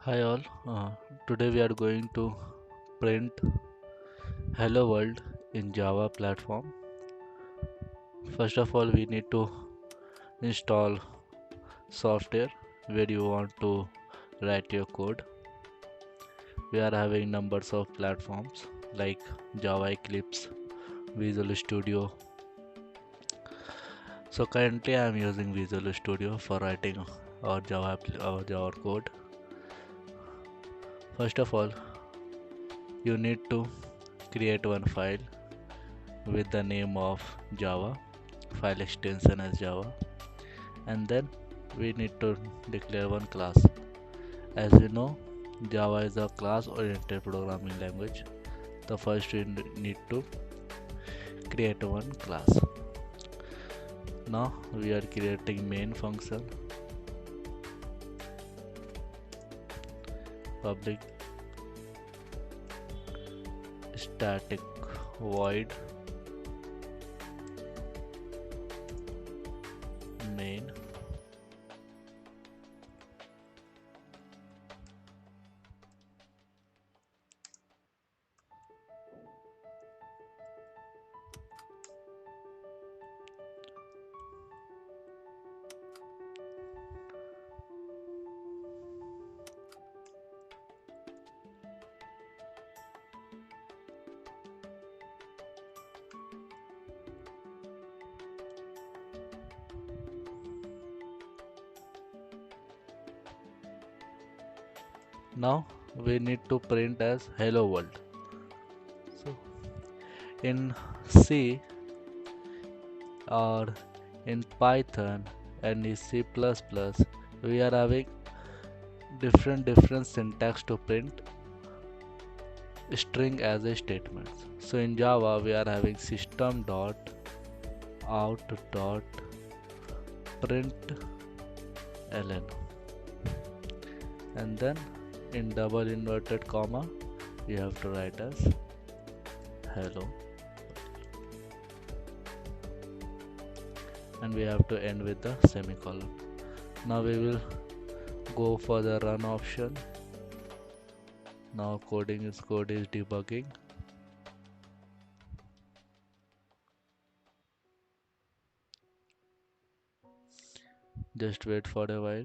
Hi all, today we are going to print Hello World in Java platform. First of all, we need to install software where you want to write your code. We are having numbers of platforms like Java Eclipse, Visual Studio. So currently I am using Visual Studio for writing our Java code. First of all, you need to create one file with the name of Java, file extension as Java, and then we need to declare one class. As you know, Java is a class oriented programming language. The first we need to create one class. Now we are creating main function, public static void main. Now we need to print as hello world. So in C or in Python and in C++, we are having different syntax to print string as a statement. So in Java we are having system dot out dot print ln, and then in double inverted comma we have to write as hello, and we have to end with the semicolon. Now we will go for the run option. Now code is debugging. Just wait for a while.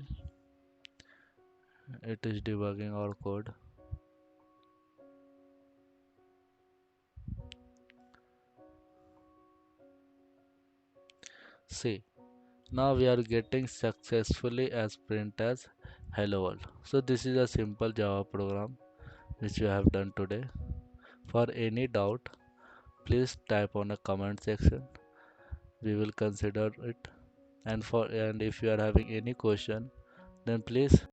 It is debugging our code. See, now we are getting successfully as print as hello world. So this is a simple Java program which we have done today. For any doubt, please type on a comment section. We will consider it. And if you are having any question, then please